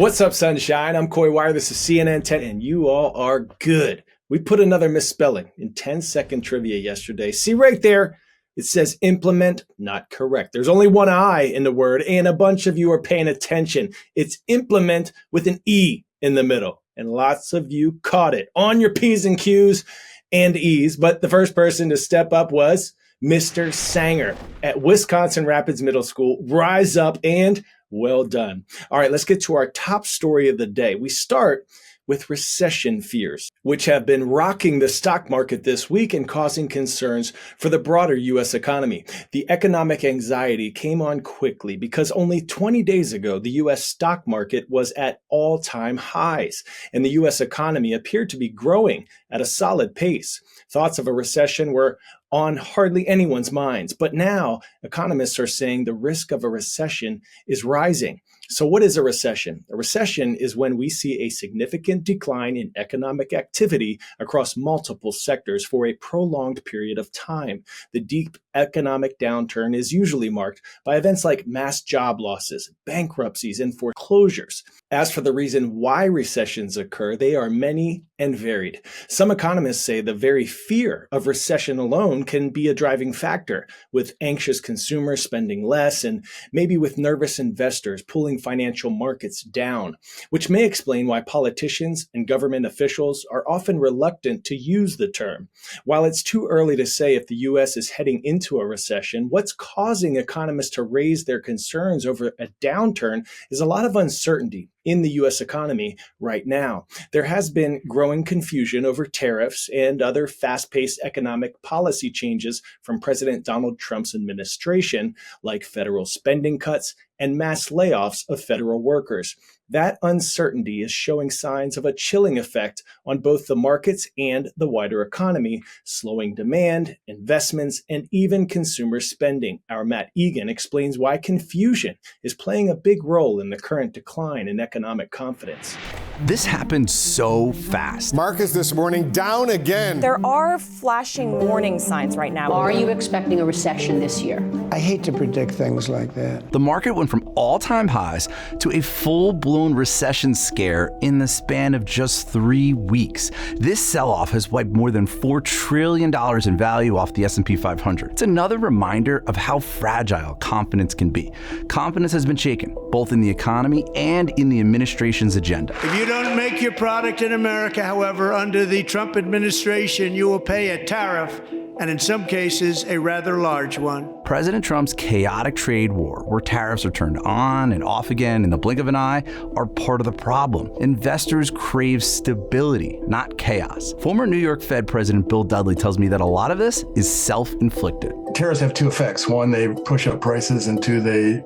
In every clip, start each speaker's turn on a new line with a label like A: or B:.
A: What's up, sunshine? I'm Coy Wire. This is CNN 10, and you all are good. We put another misspelling in 10-second trivia yesterday. See right there, it says implement, not correct. There's only one I in the word, and a bunch of you are paying attention. It's implement with an E in the middle, and lots of you caught it on your P's and Q's and E's. But the first person to step up was Mr. Sanger at Wisconsin Rapids Middle School. Rise up and well done. All right, let's get to our top story of the day. We start with recession fears, which have been rocking the stock market this week and causing concerns for the broader U.S. economy. The economic anxiety came on quickly because only 20 days ago, the U.S. stock market was at all-time highs, and the U.S. economy appeared to be growing at a solid pace. Thoughts of a recession were on hardly anyone's minds, but now economists are saying the risk of a recession is rising. So what is a recession? A recession is when we see a significant decline in economic activity across multiple sectors for a prolonged period of time. The deep economic downturn is usually marked by events like mass job losses, bankruptcies, and foreclosures. As for the reason why recessions occur, they are many and varied. Some economists say the very fear of recession alone can be a driving factor, with anxious consumers spending less and maybe with nervous investors pulling financial markets down, which may explain why politicians and government officials are often reluctant to use the term. While it's too early to say if the U.S. is heading into a recession, what's causing economists to raise their concerns over a downturn is a lot of uncertainty in the U.S. economy right now. There has been growing confusion over tariffs and other fast-paced economic policy changes from President Donald Trump's administration, like federal spending cuts and mass layoffs of federal workers. That uncertainty is showing signs of a chilling effect on both the markets and the wider economy, slowing demand, investments, and even consumer spending. Our Matt Egan explains why confusion is playing a big role in the current decline in economic confidence.
B: This happened so fast.
C: Markets this morning down again.
D: There are flashing warning signs right now.
E: Are you expecting a recession this year?
F: I hate to predict things like that.
B: The market went from all-time highs to a full-blown recession scare in the span of just 3 weeks. This sell-off has wiped more than $4 trillion in value off the S&P 500. It's another reminder of how fragile confidence can be. Confidence has been shaken, both in the economy and in the administration's agenda.
G: If you don't make your product in America, however, under the Trump administration, you will pay a tariff, and in some cases, a rather large one.
B: President Trump's chaotic trade war, where tariffs are turned on and off again in the blink of an eye, are part of the problem. Investors crave stability, not chaos. Former New York Fed President Bill Dudley tells me that a lot of this is self-inflicted.
H: Tariffs have two effects. One, they push up prices, and two, they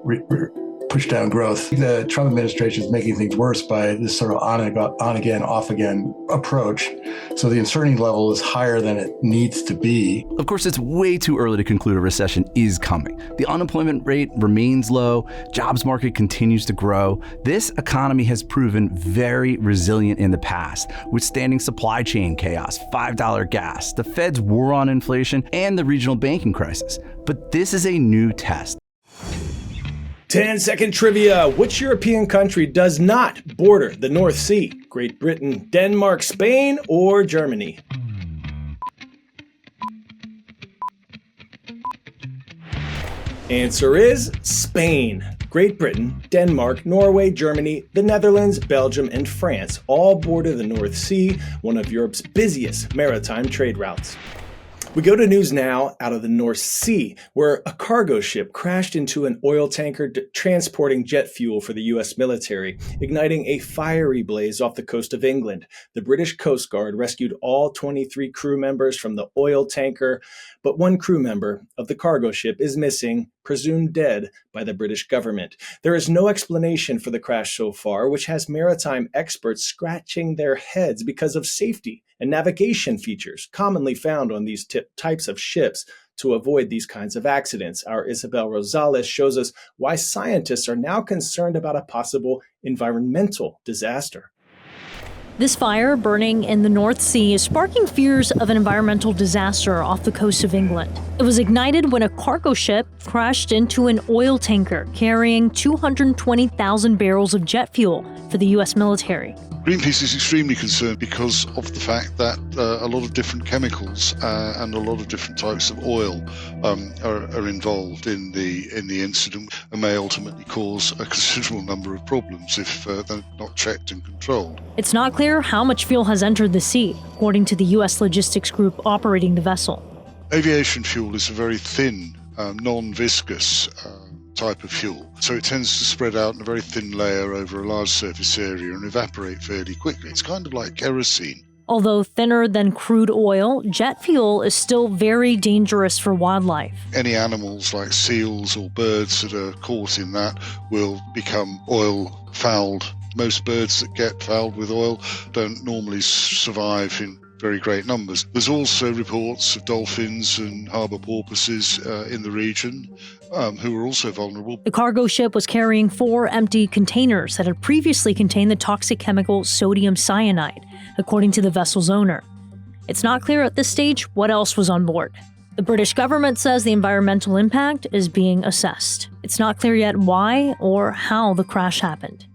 H: push down growth. The Trump administration is making things worse by this sort of on again, off again approach. So the uncertainty level is higher than it needs to be.
B: Of course, it's way too early to conclude a recession is coming. The unemployment rate remains low. Jobs market continues to grow. This economy has proven very resilient in the past, withstanding supply chain chaos, $5 gas, the Fed's war on inflation, and the regional banking crisis. But this is a new test.
A: 10-second trivia. Which European country does not border the North Sea? Great Britain, Denmark, Spain, or Germany? Answer is Spain. Great Britain, Denmark, Norway, Germany, the Netherlands, Belgium, and France all border the North Sea, one of Europe's busiest maritime trade routes. We go to news now out of the North Sea, where a cargo ship crashed into an oil tanker transporting jet fuel for the U.S. military, igniting a fiery blaze off the coast of England. The British Coast Guard rescued all 23 crew members from the oil tanker, but one crew member of the cargo ship is missing, presumed dead by the British government. There is no explanation for the crash so far, which has maritime experts scratching their heads because of safety and navigation features commonly found on these types of ships to avoid these kinds of accidents. Our Isabel Rosales shows us why scientists are now concerned about a possible environmental disaster.
I: This fire burning in the North Sea is sparking fears of an environmental disaster off the coast of England. It was ignited when a cargo ship crashed into an oil tanker carrying 220,000 barrels of jet fuel for the U.S. military.
J: Greenpeace is extremely concerned because of the fact that a lot of different chemicals and a lot of different types of oil are involved in the incident and may ultimately cause a considerable number of problems if they're not checked and controlled.
I: It's not clear how much fuel has entered the sea, according to the U.S. logistics group operating the vessel.
J: Aviation fuel is a very thin, non-viscous type of fuel, so it tends to spread out in a very thin layer over a large surface area and evaporate fairly quickly. It's kind of like kerosene.
I: Although thinner than crude oil, jet fuel is still very dangerous for wildlife.
J: Any animals like seals or birds that are caught in that will become oil fouled. Most birds that get fouled with oil don't normally survive in very great numbers. There's also reports of dolphins and harbour porpoises in the region who are also vulnerable.
I: The cargo ship was carrying 4 empty containers that had previously contained the toxic chemical sodium cyanide, according to the vessel's owner. It's not clear at this stage what else was on board. The British government says the environmental impact is being assessed. It's not clear yet why or how the crash happened.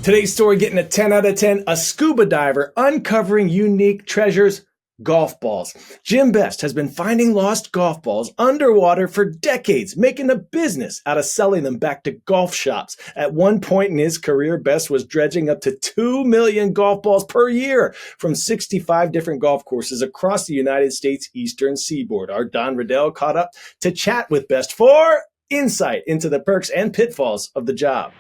A: Today's story getting a 10 out of 10, a scuba diver uncovering unique treasures, golf balls. Jim Best has been finding lost golf balls underwater for decades, making a business out of selling them back to golf shops. At one point in his career, Best was dredging up to 2 million golf balls per year from 65 different golf courses across the United States eastern seaboard. Our Don Riddell caught up to chat with Best for insight into the perks and pitfalls of the job.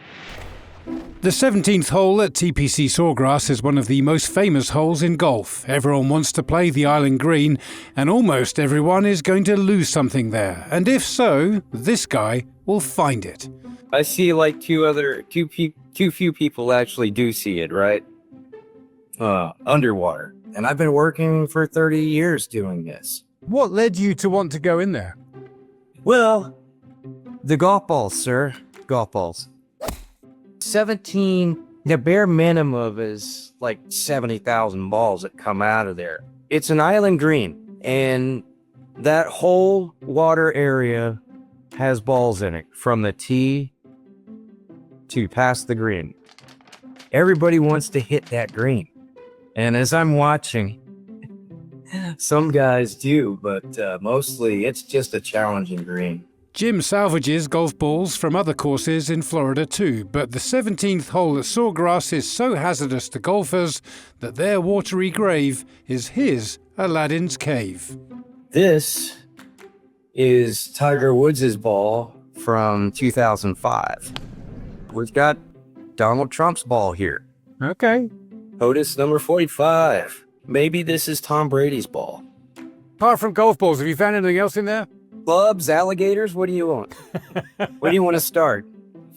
K: The 17th hole at TPC Sawgrass is one of the most famous holes in golf. Everyone wants to play the island green, and almost everyone is going to lose something there. And if so, this guy will find it.
L: I see like too few people actually do see it, right? Underwater. And I've been working for 30 years doing this.
K: What led you to want to go in there?
L: Well, the golf balls, sir. Golf balls. 17, the bare minimum is like 70,000 balls that come out of there. It's an island green, and that whole water area has balls in it, from the tee to past the green. Everybody wants to hit that green. And as I'm watching, some guys do, but mostly it's just a challenging green.
K: Jim salvages golf balls from other courses in Florida too, but the 17th hole at Sawgrass is so hazardous to golfers that their watery grave is his Aladdin's cave.
L: This is Tiger Woods' ball from 2005. We've got Donald Trump's ball here.
K: Okay.
L: POTUS number 45. Maybe this is Tom Brady's ball.
K: Apart from golf balls, have you found anything else in there?
L: Clubs, alligators, what do you want? Where do you want to start?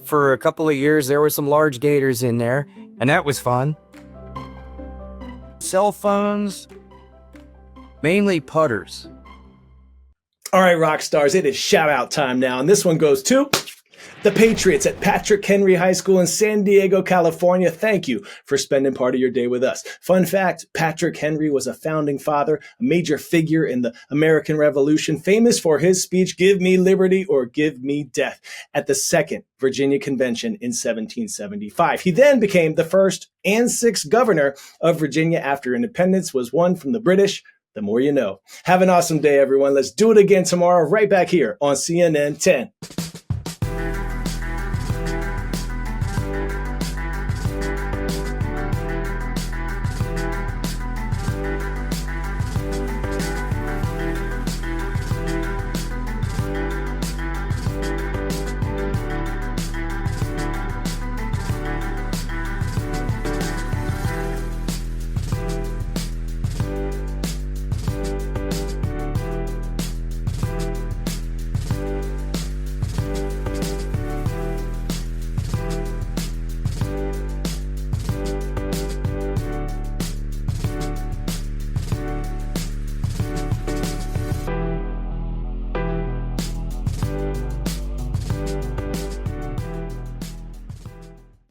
L: For a couple of years, there were some large gators in there, and that was fun. Cell phones, mainly putters.
A: All right, rock stars, it is shout out time now, and this one goes to the Patriots at Patrick Henry High School in San Diego, California. Thank you for spending part of your day with us. Fun fact, Patrick Henry was a founding father, a major figure in the American Revolution, famous for his speech, "Give me liberty or give me death," at the Second Virginia Convention in 1775. He then became the first and 6th governor of Virginia after independence was won from the British. The more you know. Have an awesome day, everyone. Let's do it again tomorrow, right back here on CNN 10.